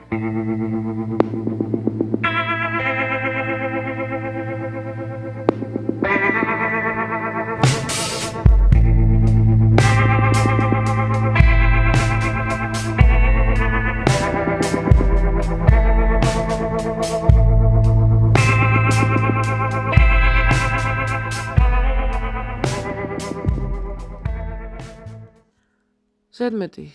ზედმეტი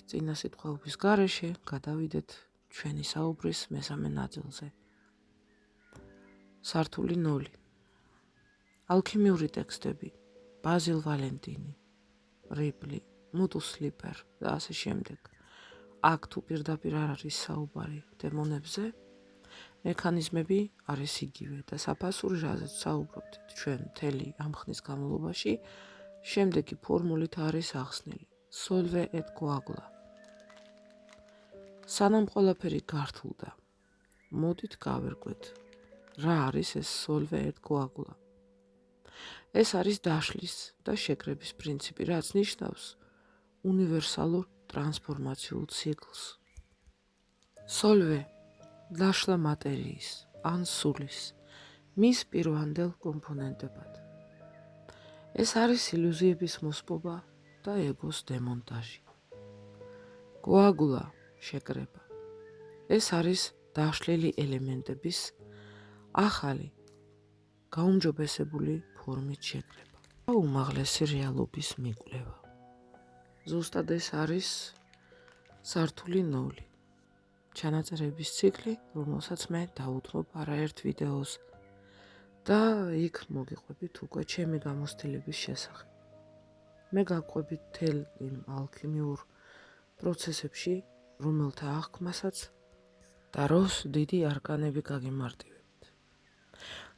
წინა სიტყვაობის გარეშე გადავიდეთ ჩვენი საუბრის მესამე ნაწილზე. სართული 0. ალქიმიური ტექსტები ბაზილ ვალენტინი, რიპლი, მუტუს სლიპერ და ასე შემდეგ. აქ თუ პირდაპირ არ არის საუბარი დემონებზე, მექანიზმები არის იგივე და საფასური, რაზეც საუბრობთ ჩვენ მთელი ამ ხნის განმავლობაში, შემდეგი ფორმულით არის ახსნილი. Solve et coagula. სანამ ყველაფერი გართულდა, მოდით გავერკვეთ, რა არის ეს solve et coagula. ეს არის დაშლის და შეკრების პრინციპი, რაც ნიშნავს უნივერსალურ ტრანსფორმაციულ ციკლს. Solve დაშლა მატერიის ან სულის მის პირვანდელ კომპონენტებად. ეს არის ილუზიების მოსპობა და ეგოს დემონტაჟი. Coagula შეკრება. ეს არის დაშლილი ელემენტების ახალი გაუმჯობესებული ფორმით შეკრება და უმაღლესი რეალობის მიკვლევა. ზუსტად ეს არის სართული 0. ჩანაწერების ციკლი, რომელსაც მე დავუთმობ არაერთ ვიდეოს და იქ მოგიყვებით უკვე ჩემი გამოცდილების შესახებ. მე გავყვებით მთელ იმ ალქიმიურ პროცესებში, რომელთა აღქმასაც და როს დიდი არკანები გაგიმარტივებთ.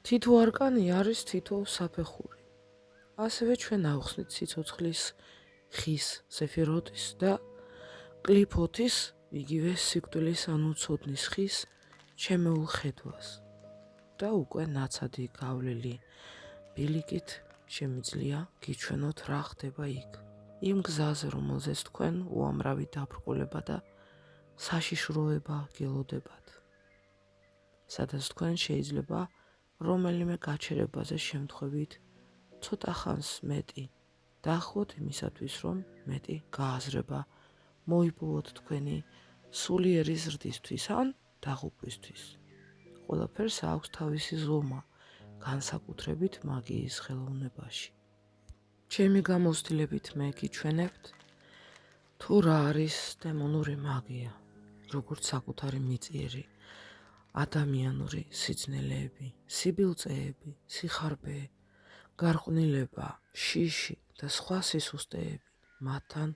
თითო არკანი არის თითო საფეხური. ასევე ჩვენ ავხსნით სიცოცხლის ხის, სეფიროტის და კლიფოთის, იგივე სიკვდილის ანუ ცოდნის ხის ჩემეულ ხედვას და უკვე ნაცადი გავლილი ბილიკით შემიძლია გიჩვენოთ რა ხდება იქ. იმ გზაზე, რომელზეც თქვენ უამრავი დაბრკოლება და საშიშროება გელოდებათ. სადაც თქვენ შეიძლება რომელიმე გაჩერებაზე შემთხვევით ცოტა ხანს მეტი დაახლოთ იმისათვის, რომ მეტი გააზრება მოიპოვოთ თქვენი სულიერი ზრდისთვის ან დაღუპვისთვის. ყველაფერს აქვს თავისი ზომა, განსაკუთრებით მაგიის ხელოვნებაში. ჩემი გამოცდილებით მე გიჩვენებთ, თუ რა არის დემონური მაგია, როგორც საკუთარი მიწიერი, ადამიანური სიძნელეები, სიბილწეები, სიხარბე, გარყვნილება, შიში და სხვა სისუსტეები, მათთან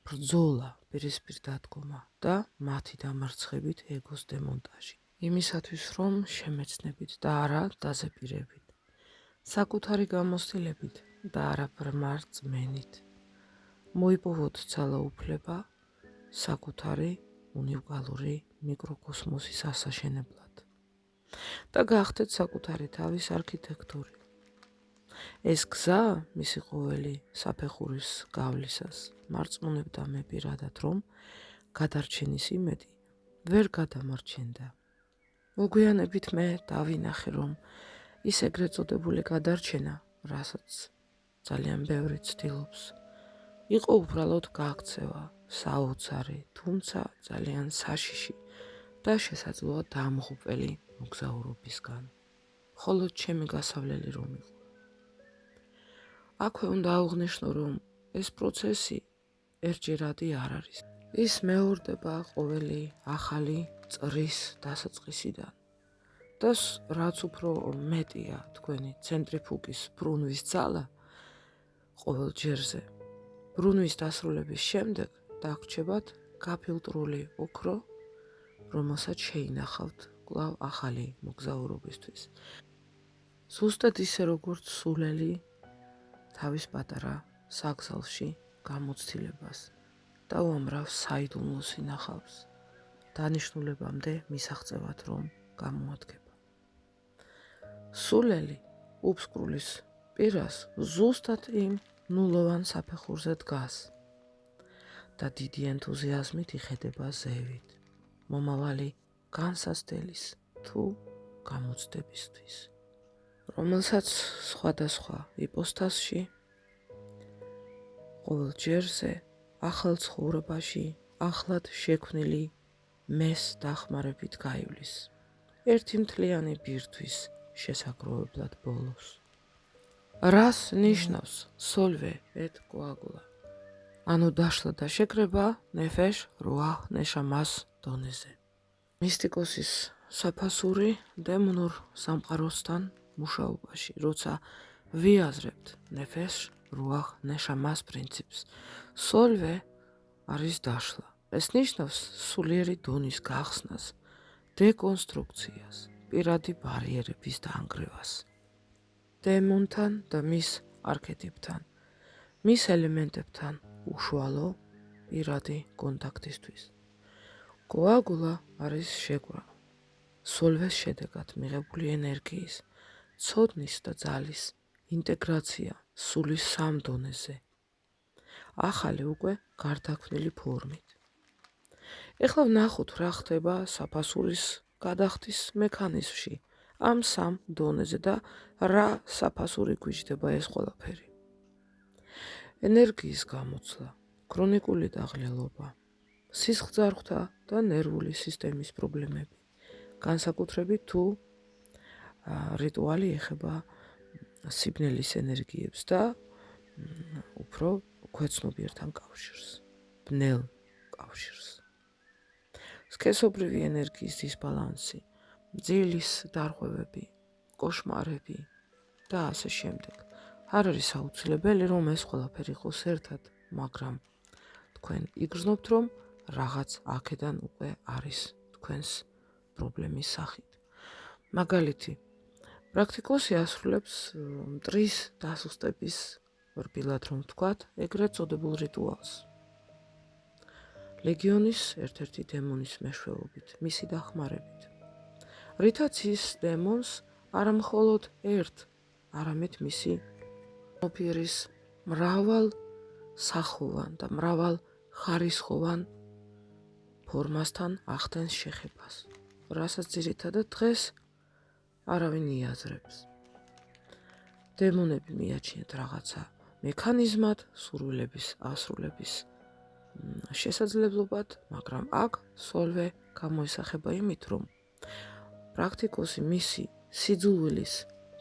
ბრძოლა, პირისპირ დადგომა და მათი დამარცხებით ეგოს დემონტაჟი. იმისათვის, რომ შემეცნებით და არა დაზეპირებით, საკუთარი გამოცდილებით და არა ბრმა რწმენით, მოიპოვოთ ძალაუფლება საკუთარი უნიკალური მიკროკოსმოსის ასაშენებლად და გახდეთ საკუთარი თავის არქიტექტორი. ეს გზა მისი ყოველი საფეხურის გავლისას მარწმუნებდა მე პირადად, რომ გადარჩენის იმედი ვერ გადამარჩენდა. მოგვიანებით მე დავინახე, რომ ის ეგრეთ წოდებული გადარჩენა, რასაც ძალიან ბევრი ცდილობს, იყო უბრალოდ გაქცევა, საოცარი, თუმცა ძალიან საშიში და შესაძლოა დამღუპველი მოგზაურობისგან. ხოლო ჩემი გასავლელი რომ იყო. აქვე უნდა აღვნიშნო, რომ ეს პროცესი ერთჯერადი არ არის. ის მეორდება ყოველი ახალი წრის დასაწყისიდან და რაც უფრო მეტია თქვენი ცენტრიფუგის ბრუნვის ძალა ყოველ ჯერზე, ბრუნვის დასრულების შემდეგ დაგვრჩებათ გაფილტრული ოქრო, რომელსაც შეინახავთ კვლავ ახალი მოგზაურობისთვის. ზუსტად ისე როგორც სულელი თავის პატარა საგზალში გამოცდილებას და უამრავ საიდუმლოს ინახავს, დანიშნულებამდე მისაღწევად რომ გამოადგება. სულელი უფსკრულის პირას ზუსტად იმ ნულოვან საფეხურზე დგას და დიდი ენთუზიაზმით იხედება ზევით. მომავალი განსასწრების თუ გამოცდებისთვის, რომელსაც სხვადასხვა იპოსტასში, ყოველ ჯერზე, ახალ ცხოვრებაში, ახლად შექმნილი მეს დახმარებით გაივლის, ერთი მთლიანი ბირთვის შესაგროვებლად ბოლოს. რას ნიშნავს სოლვე ეთ კოაგულა? ანუ დაშლა და შეკრება ნეფეშ რუახ ნეშამას დონეზე. მისტიკოსის საფასური დემონურ სამყაროსთან მუშაობაში, როცა ვიაზრებთ ნეფეშ რუახ ნეშამას პრინციპს, სოლვე არის დაშლა. ეს ნიშნავს სულიერი დონის გახსნას, დეკონსტრუქციას, პირადი ბარიერების დაანგრევას. დემონთან და მის არქეტიპთან, მის ელემენტებთან უშუალო პირადი კონტაქტისთვის. კოაგულა არის შეკვრა, სოლვეს შედეგად მიღებული ენერგიის, ცოდნის და ძალის ინტეგრაცია სულის სამ დონეზე, ახალი უკვე გარდაქმნილი ფორმით. ეხლა ვნახოთ, რა ხდება საფასურის გადახდის მექანიზმში ამ სამ დონეზე და რა საფასური გვიჯდება ეს ყველაფერი. ენერგიის გამოცვლა, ქრონიკული დაღლილობა, სისხლძარღვთა და ნერვული სისტემის პრობლემები, განსაკუთრებით თუ რიტუალი ეხება სიბნელის ენერგიებს და უფრო ქვეცნობიერთან კავშირს, ბნელ კავშირს. სქესობრივი ენერგიის დისბალანსი, ძილის დარღვევები, კოშმარები და ასე შემდეგ. არ არის აუცილებელი, რომ ეს ყველაფერი იყოს ერთად, მაგრამ თქვენ იგრძნობთ, რომ რაღაც აქედან უკვე არის თქვენს პრობლემის სახით. მაგალითი, პრაქტიკოსი ასრულებს მტრის დასუსტების, რბილად რომ ვთქვათ, ეგრეთ წოდებულ რიტუალს. ლეგიონის ერთ-ერთი დემონის მეშვეობით, მისი დახმარებით. რითაც ის დემონს არა მხოლოდ ერთ, არამედ მისი ოფიერის მრავალ სახოვან და მრავალ ხარისხოვან ფორმასთან ახდენს შეხებას, რასაც ძირითადად დღეს არავინ იაზრებს. დემონები მიაჩნიათ რაღაცა მექანიზმად, სურვილების ასრულების შესაძლებლობად, მაგრამ აქ სოლვე გამოისახება იმით, რომ პრაქტიკოსი მისი სიძულვილის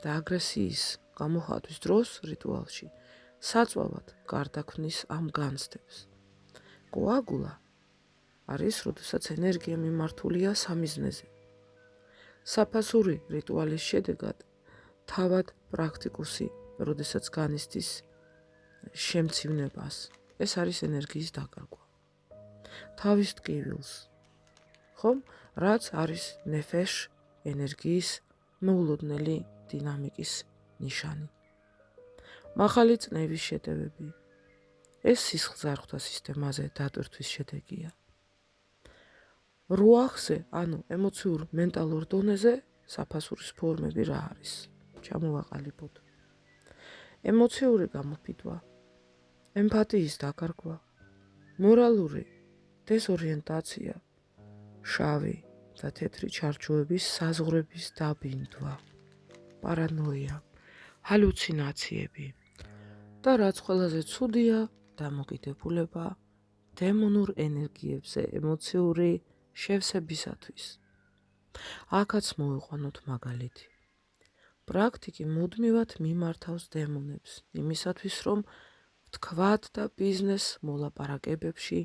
და აგრესიის გამოხატვის დროს რიტუალში საწვავად გარდაქმნის ამ განცდებს. კოაგულა არის, როდესაც ენერგია მიმართულია სამიზნეზე. საფასური რიტუალის შედეგად თავად პრაქტიკოსი, როდესაც განიცდის შემცირებას, ეს არის ენერგიის დაკარგვა. თავის ტკივილს, ხომ, რაც არის ნეფეშ ენერგიის მოულოდნელი დინამიკის ნიშანი. მაღალი წნევის შეტევები, ეს სისხლძარღვთა სისტემაზე დატვირთვის შედეგია. რუახზე, ანუ ემოციურ მენტალურ დონეზე საფასურის ფორმები რა არის? ჩამოვაყალიბოთ. ემოციური გამოფიტვა, ემპათიის დაკარგვა, მორალური დეზორიენტაცია, შავი და თეთრი ჩარჩოების საზღვრების დაბინდვა, პარანოია, ჰალუცინაციები და რაც ყველაზე ცუდია, დამოკიდებულება დემონურ ენერგიებზე ემოციური შევსებისათვის. აქაც მოვიყვანოთ მაგალითი. პრაქტიკი მუდმივად მიმართავს დემონებს იმისათვის, რომ ვთქვათ და ბიზნეს მოლაპარაკებებში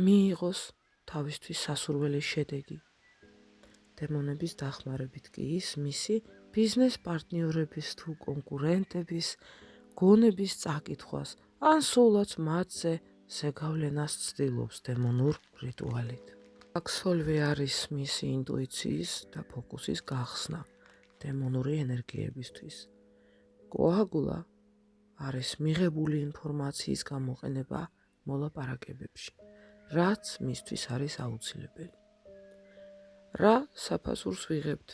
მიიღოს თავისთვის სასურველი შედეგი. დემონების დახმარებით კი ის მისი ბიზნეს პარტნიორების თუ კონკურენტების გონების წაკითხვას ან სულაც მათზე ზეგავლენას ცდილობს დემონურ რიტუალით. აქ სოლვე არის მისი ინტუიციის და ფოკუსის გახსნა დემონური ენერგიებისთვის. კოაგულა არის მიღებული ინფორმაციის გამოყენება მოლაპარაკებებში, რაც მისთვის არის აუცილებელი. რა საფასურს ვიღებთ?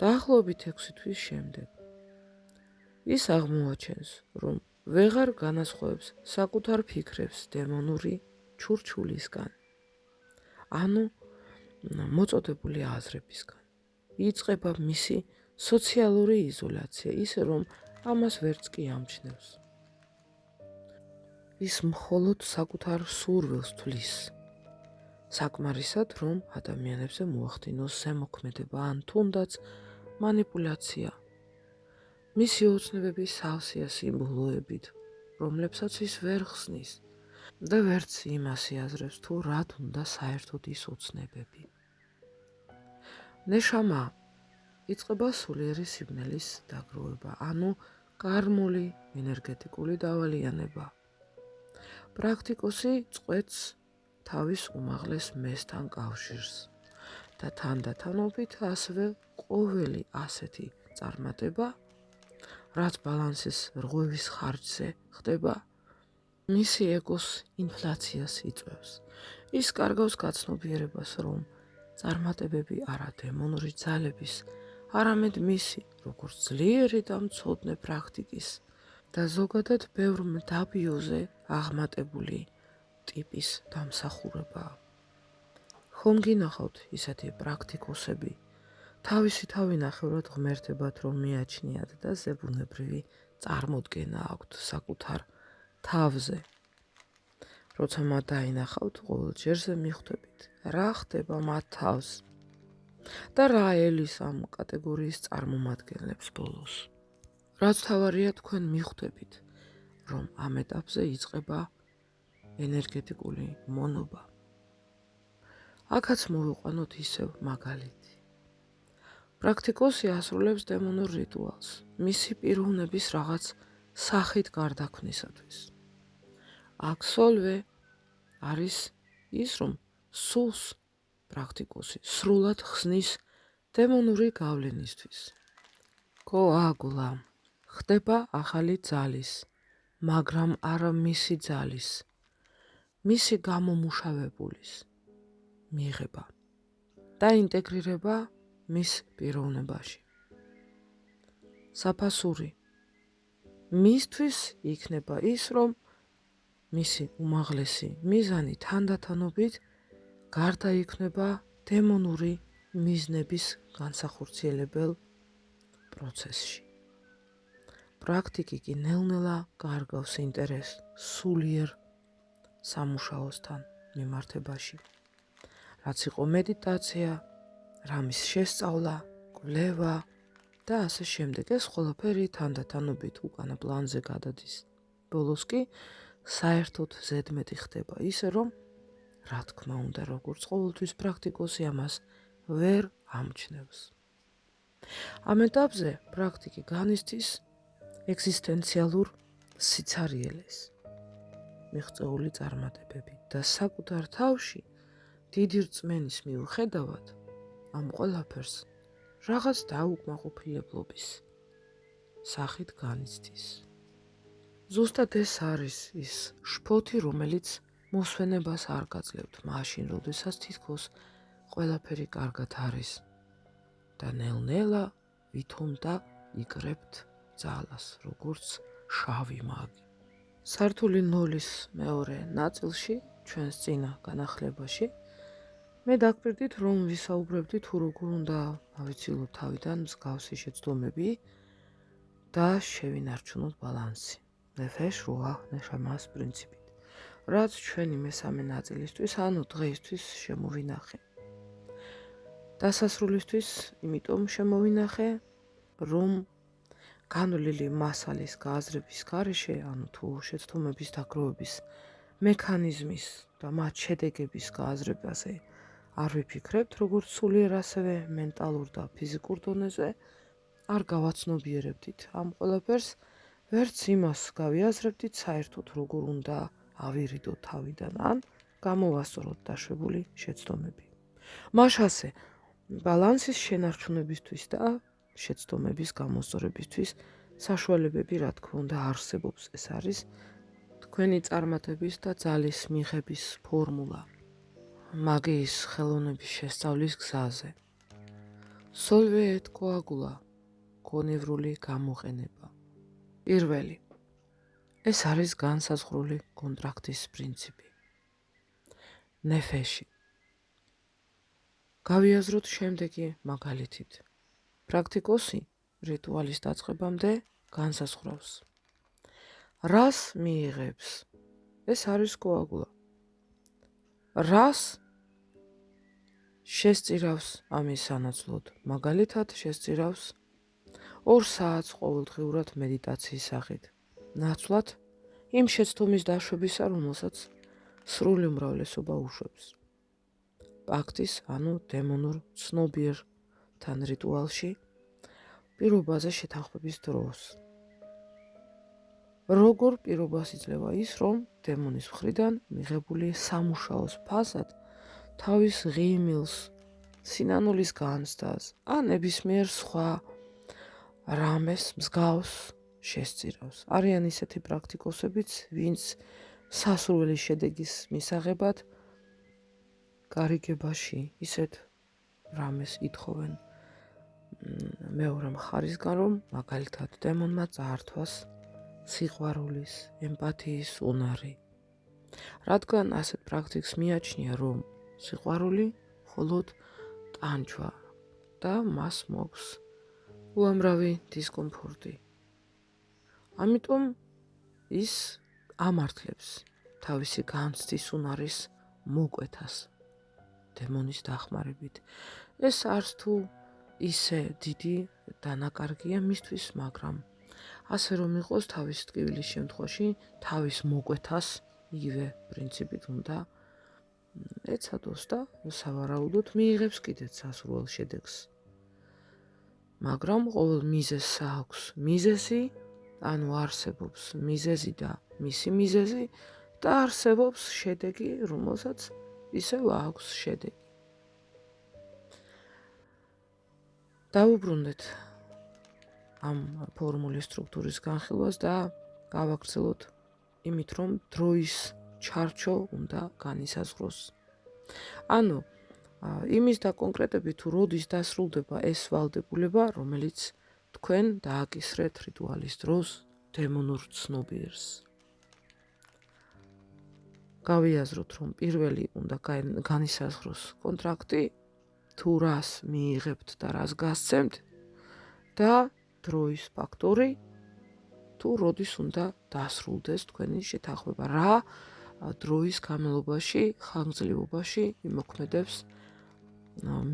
დაახლოებით 6 თვის შემდეგ. ის აღმოაჩენს, რომ ვეღარ განასხვავებს საკუთარ ფიქრებს დემონური ჩურჩულისგან. ანუ მოწოდებული აზრებისგან. იწყება მისი სოციალური იზოლაცია, ისე რომ ამას ვერც კი ამჩნევს. ის მხოლოდ საკუთარ სურვილს თვლის. საკმარისად, რომ ადამიანებზე მოახდინოს ზემოქმედება ან თუნდაც მანიპულაცია. მისი ოცნებები სავსეა სიმბოლოებით, რომლებსაც ის ვერ ხსნის და ვერც იმას იაზრებს თუ რად უნდა საერთოდ ის ოცნებები. ნეშამა იწყება სულიერი სიგნალის დაგროვება, ანუ კარმული ენერგეტიკული დავალიანება. პრაქტიკოსი წყვეტს თავის უმაღლეს მესთან კავშირს და თანდათანობით ასევე ყოველი ასეთი წარმატება, რაც ბალანსის რღვევის ხარჯზე ხდება, მისი ეგოს ინფლაციას იწვევს. ის კარგავს გაცნობიერებას, რომ წარმატებები არა დემონური ძალების, არამედ მისი, როგორც ძლიერი და მცოდნე პრაქტიკის და ზოგადად ბევრ მდაბიოზე აღმატებული ტიპის დამსახურებაა. ხომ გინახავთ ისეთი პრაქტიკოსები, თავისი თავი ნახევრად ღმერთებად რომ მიაჩნიათ და ზებუნებრივი წარმოდგენა აქვთ საკუთარ თავზე. როცა მათ დაინახავთ, ყოველ ჯერზე მიხვდებით, რა ხდება მათ თავს და რა ელის ამ კატეგორიის წარმომადგენლებს ბოლოს. რაც თავარია, თქვენ მიხვდებით, რომ ამ ეტაპზე იწყება ენერგეტიკული მონობა. აქაც მოვიყვანოთ ისევ მაგალითი. პრაქტიკოსი ასრულებს დემონურ რიტუალს, მისი პიროვნების რაღაც სახით გარდაქმნისათვის. აქ სოლვე არის ის, რომ სულს პრაქტიკოსი სრულად ხსნის დემონური გავლენისთვის. კოაგულა ხდება ახალი ძალის, მაგრამ არა მისი ძალის, მისი გამომუშავებულის მიღება და ინტეგრირება მის პიროვნებაში. საფასური მისთვის იქნება ის, რომ მისი უმაღლესი მიზანი თანდათანობით გარდაიქმნება დემონური მიზნების განსახორციელებელ პროცესში. პრაქტიკი კი ნელ-ნელა გარგავს ინტერესს სულიერ სამუშაოსთან მიმართებაში. რაც იყო მედიტაცია, რამის შესწავლა, კვლევა და ასე შემდეგ. ეს ყველაფერი თანდათანობით უკანა პლანზე გადადის. ბოლოს კი საერთოდ ზედმეტი ხდება ისე, რომ რა თქმა უნდა, როგორც ყოველთვის პრაქტიკოსი ამას ვერ ამჩნევს. ამ ეტაპზე პრაქტიკი განიცდის ეგზისტენციალურ სიცარიელეს, მიღწეული წარმატებები და საკუთარ თავში დიდი რწმენის მიუხედავად ამ ყველაფერს რაღაც დაუკმაყოფილებლობის სახით განიცდის. ზუსტად ეს არის ის შფოთი, რომელიც მოსვენებას არ გაძლევთ მაშინ, როდესაც თითქოს ყველაფერი კარგად არის და ნელ-ნელა ვითომ და იკრებთ ძალას, როგორც შავი მაგი. სართული 0-ის მეორე ნაწილში, ჩვენს წინა განახლებაში, მე დაგპირდით, რომ ვისაუბრებდი თუ როგორ უნდა ავიცილოთ თავიდან მსგავსი შეცდომები და შევინარჩუნოთ ბალანსი. ნეფეშ რუა ნეშამას პრინციპით, რაც ჩვენი მესამე ნაწილისთვის, ანუ დღეისთვის შემოვინახე. დასასრულისთვის იმიტომ შემოვინახე, რომ განვლილი მასალის გააზრების გარეშე, ანუ თუ შეცდომების დაგროვების მექანიზმის და მათ შედეგების გააზრებაზე არ ვიფიქრებთ, როგორც სულიერ ასევე მენტალურ და ფიზიკურ დონეზე, არ გავაცნობიერებდით ამ ყველაფერს, ვერც იმას გავიაზრებდით საერთოდ როგორ უნდა ავირიდოთ თავიდან, ან გამოვასწოროთ დაშვებული შეცდომები. მაშასე ბალანსის შენარჩუნებისთვის და შეცდომების გამოსწორებისთვის საშუალებები, რა თქმა უნდა, არსებობს. ეს არის თქვენი წარმატების და ძალის მიღების ფორმულა მაგიის ხელოვნების შესწავლის გზაზე. სოლვე et coagula გონევრული გამოყენება. პირველი. ეს არის განსაზღვრული კონტრაქტის პრინციპი. ნეფეში გავიაზროთ შემდეგი მაგალითით. პრაქტიკოსი რიტუალის დაწყებამდე განსაზღვრავს. რას მიიღებს? ეს არის კოაგულა. რას შესწირავს ამის სანაცვლოდ? მაგალითად შესწირავს 2 საათს ყოველდღიურად მედიტაციის სახით. ნაცვლად იმ შეცდომის დაშვებისა, რომელსაც სრული უმრავლესობა უშვებს. პაქტის, ანუ დემონურ ცნობიერთან რიტუალში პირობაზე შეთანხმების დროს. როგორ პირობას იძლევა ის, რომ დემონის მხრიდან მიღებული სამუშაოს ფასად თავის ღიმილს, სინანულის განცდას ან ნებისმიერ სხვა რამეს მსგავს შესწირავს. არიან ისეთი პრაქტიკოსებიც, ვინც სასურველი შედეგის მისაღებად გარიგებაში ისეთ რამეს ითხოვენ მეორე მხარისგან, რომ მაგალითად დემონმა წაართვას სიყვარულის, ემპათიის უნარი. რადგან ასეთ პრაქტიკს მიაჩნია, რომ სიყვარული მხოლოდ ტანჯვა და მას მოაქვს უამრავი დისკომფორტი. ამიტომ ის ამართლებს თავისი განცდის უნარის მოკვეთას დემონის დახმარებით. ეს არც თუ ისე დიდი დანაკარგია მისთვის, მაგრამ ასე რომ იყოს თავის ტკივილის შემთხვევაში თავის მოკვეთას იგივე პრინციპით უნდა ეცადოს და სავარაუდოდ მიიღებს კიდეც სასურველ შედეგს. მაგრამ ყოველ მიზეზს აქვს მიზეზი, ანუ არსებობს მიზეზი და მისი მიზეზი და არსებობს შედეგი, რომელსაც ისევ აქვს შედეგი. დავუბრუნდეთ ამ ფორმულის სტრუქტურის განხილვას და გავაგრძელოთ იმით, რომ დროის ჩარჩო უნდა განისაზღვროს. ანუ იმის დაკონკრეტებით, თუ როდის დასრულდება ეს ვალდებულება, რომელიც თქვენ დააკისრეთ რიტუალის დროს დემონურ ცნობიერს. გავიაზროთ, რომ პირველი უნდა განისაზღვროს კონტრაქტი, თუ რას მიიღებთ და რას გასცემთ და დროის ფაქტორი, თუ როდის უნდა დასრულდეს თქვენი შეთანხმება, რა დროის განმავლობაში, ხანგრძლივობაში იმოქმედებს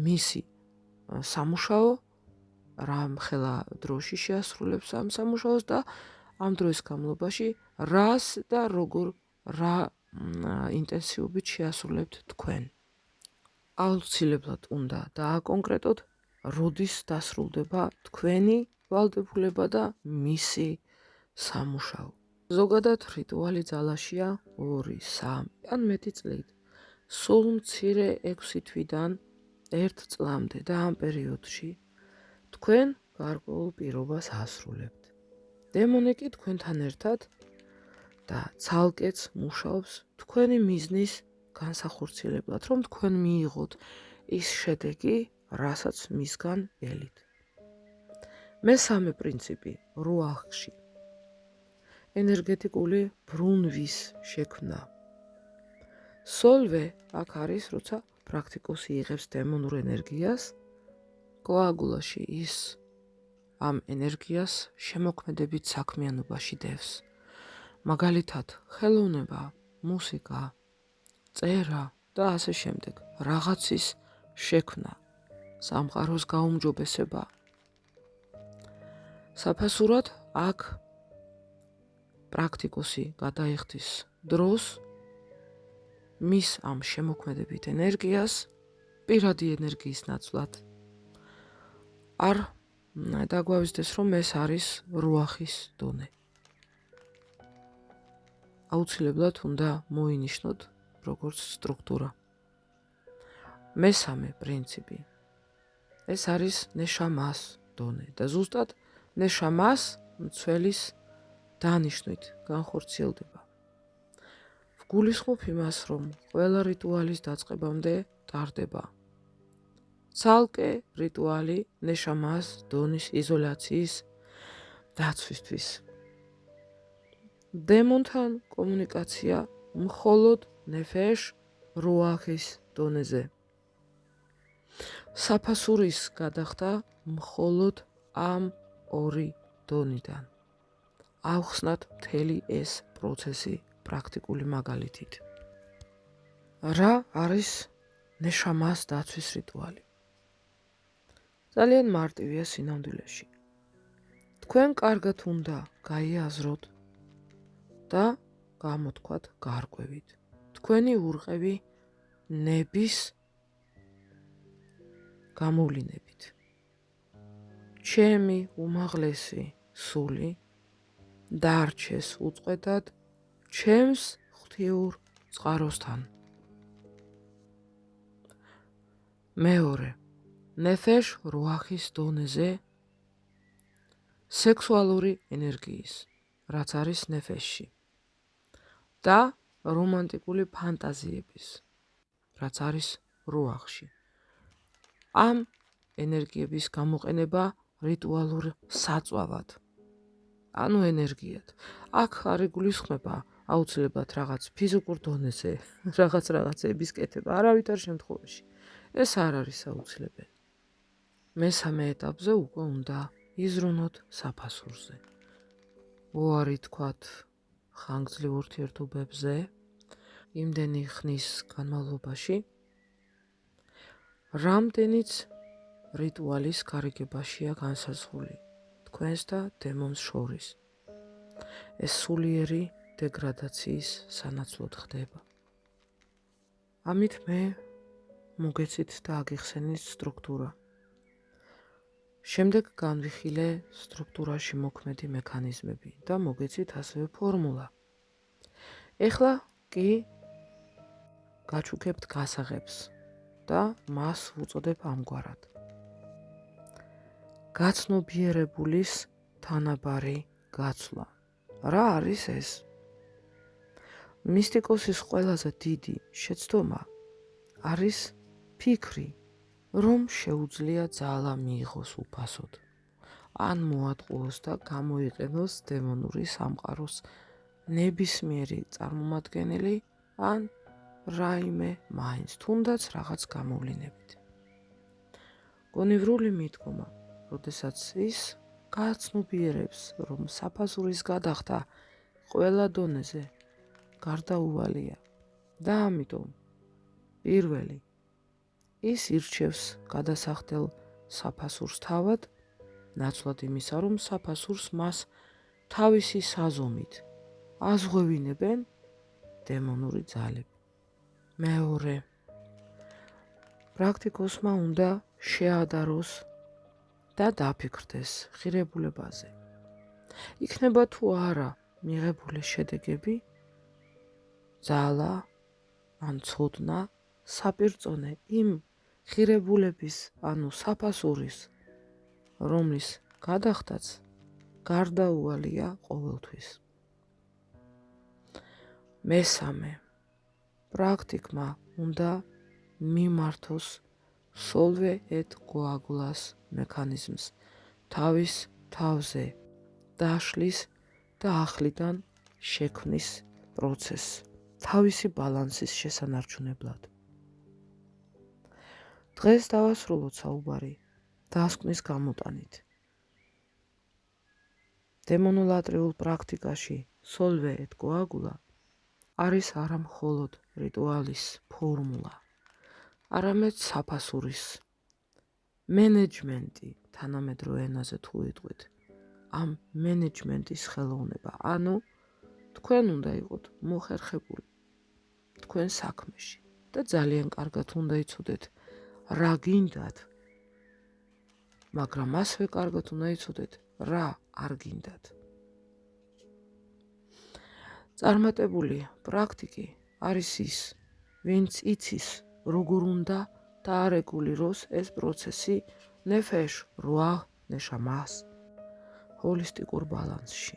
მისი სამუშაო, რა ხელა დროში შეასრულებს ამ სამუშაოს და ამ დროის განმავლობაში რას და როგორ რა ინტენსივობით შეასრულებთ თქვენ. აუცილებლად უნდა დააკონკრეტოთ, როდის დასრულდება თქვენი ვალდებულება და მისი სამუშაო. ზოგადად რიტუალი ძალაშია 2, 3 ან მეტი წლით. სულ მცირე 6 თვიდან 1 წლამდე და ამ პერიოდში თქვენ გარკვეულ პირობას ასრულებთ. დემონი კი თქვენთან ერთად და ცალკეც მუშაობს თქვენი მიზნის განსახორციელებლად, რომ თქვენ მიიღოთ ის შედეგი, რასაც მისგან ელით. მესამე პრინციპი რუახში. ენერგეტიკული ბრუნვის შექმნა. სოლვე აქ არის, როცა პრაქტიკოსი იღებს დემონურ ენერგიას, კოაგულაში ის ამ ენერგიას შემოქმედებით საქმიანობაში დევს. მაგალითად, ხელოვნება, მუსიკა, წერა და ასე შემდეგ, რაღაცის შექმნა, სამყაროს გაუმჯობესება. საფასურად აქ პრაქტიკოსი გადაიხდის დროს მის ამ შემოქმედებით ენერგიას პირადი ენერგიის ნაცვლად არ დაგვავიწყდეს, რომ ეს არის რუახის დონე. აუცილებლად უნდა მოინიშნოთ როგორც სტრუქტურა. მესამე პრინციპი. ეს არის ნეშამას დონე და ზუსტად ნეშამას მცველის დანიშნვით განხორციელდება. ვგულისხმობ იმას, რომ ყველა რიტუალის დაწყებამდე ტარდება ცალკე რიტუალი ნეშამას დონის იზოლაციის დაცვისთვის. დემონთან კომუნიკაცია მხოლოდ ნეფეშ რუახის დონეზე. საფასურის გადახდა მხოლოდ ამ ორი დონიდან. ავხსნათ მთელი ეს პროცესი პრაქტიკული მაგალითით. რა არის ნეშამას დაცვის რიტუალი? ძალიან მარტივია სინამდვილეში. თქვენ კარგად უნდა გაიაზროთ და გამოთქვათ გარკვევით. თქვენი ურყევი ნების გამოვლინებით. ჩემი უმაღლესი სული დარჩეს უწყვეტად ჩემს ღვთიურ წყაროსთან. მეორე, ნეფეშ რუახის დონეზე სექსუალური ენერგიის, რაც არის ნეფეშში და რომანტიკული ფანტაზიების, რაც არის რუახში. ამ ენერგიების გამოყენება რიტუალურ საწვავად, ანუ ენერგიად. აქ არ იგულისხმება აუცილებლად რაღაც ფიზიკურ დონეზე, რაღაცების კეთება, არავითარ შემთხვევაში. ეს არ არის აუცილებელი. მესამე ეტაპზე უკვე უნდა იზრუნოთ საფასურზე. უარი თქვათ ხანგრძლივ ურთიერთობებზე იმდენი ხნის განმავლობაში, რამდენიც რიტუალის გარიგებაშია განსაზღვრული თქვენს და დემონს შორის. ეს სულიერი დეგრადაციის სანაცვლოდ ხდება. ამით მე მოგეცით და აგიხსენით სტრუქტურა. შემდეგ განვიხილე სტრუქტურაში მოქმედი მექანიზმები და მოგეცით ასევე ფორმულა. ეხლა კი გაჩუქებთ გასაღებს და მას უწოდებ ამგვარად. გაცნობიერებულის თანაბარი გაცვლა. რა არის ეს? მისტიკოსის ყველაზე დიდი შეცდომა არის ფიქრი, რომ შეუძლია ძალა მიიღოს უფასოდ, ან მოატყუოს და გამოიყენოს დემონური სამყაროს ნებისმიერი წარმომადგენელი, ან რაიმე მაინც, თუნდაც რაღაც გამოვლინებით. გონივრული მიდგომა, როდესაც ის გაცნობიერებს, რომ საფასურის გადახდა ყველა დონეზე გარდაუვალია და ამიტომ პირველი ის ირჩევს გადასახდელ საფასურს თავად, ნაცვლად იმისა, რომ საფასურს მას თავისი საზომით აზღვევინებენ დემონური ძალები. მეორე, პრაქტიკოსმა უნდა შეადაროს და დაფიქრდეს ღირებულებაზე. იქნება თუ არა მიღებული შედეგები, ძალა ან ცოდნა საპირწონე იმ ღირებულების, ანუ საფასურის, რომლის გადახდაც გარდაუვალია ყოველთვის. მესამე, პრაქტიკმა უნდა მიმართოს solve et coagulas მექანიზმს თავის თავზე დაშლის და ახლიდან შექმნის პროცესს თავისი ბალანსის შესანარჩუნებლად. დღეს დავასრულოთ საუბარი დასკვნის გამოტანით. დემონოლატრიულ პრაქტიკაში solve et coagula არის არა მხოლოდ რიტუალის ფორმულა, არამედ საფასურის მენეჯმენტი, თანამედროვე ენაზე თუ ვიტყვით, ამ მენეჯმენტის ხელოვნება, ანუ თქვენ უნდა იყოთ მოხერხებული თქვენ საქმეში და ძალიან კარგად უნდა იცოდეთ რა გინდათ, მაგრამ ასევე კარგად უნდა იცოდეთ რა არ გინდათ. წარმატებული პრაქტიკი არის ის, ვინც იცის როგორ უნდა დაარეგულიროს ეს პროცესი ნეფეშ რუახ ნეშამას ჰოლისტიკურ ბალანსში.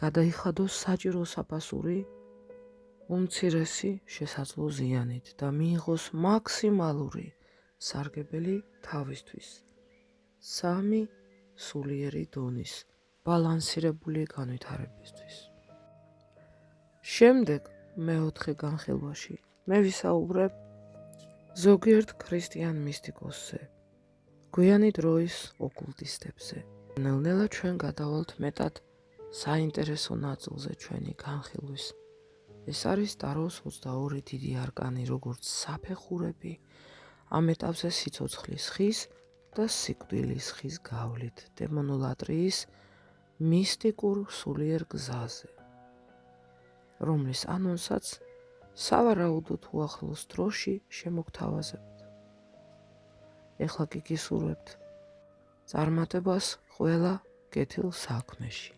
გადაიხადოს საჭირო საფასური უმცირესი შესაძლო ზიანით და მიიღოს მაქსიმალური სარგებელი თავისთვის. 3 სულიერი დონის ბალანსირებული განვითარებისთვის. შემდეგ მეოთხე განხილვაში მე ვისაუბრებ ზოგიერთ ქრისტიან მისტიკოსზე, გვიანი დროის ოკულტისტებზე. ნელ-ნელა ჩვენ გადავალთ მეტად საინტერესო ნაწილზე ჩვენი განხილვის. ეს არის ტაროს 22 დიდი არკანი, როგორც საფეხურები, ამ ეტაპზე სიცოცხლის ხის და სიკვდილის ხის გავლით დემონოლატრიის მისტიკურ სულიერ გზაზე, რომლის ანონსაც სავარაუდოდ უახლოს დროში შემოგთავაზებთ. ეხლა კი გისურვებთ წარმატებას ყველა კეთილ საქმეში.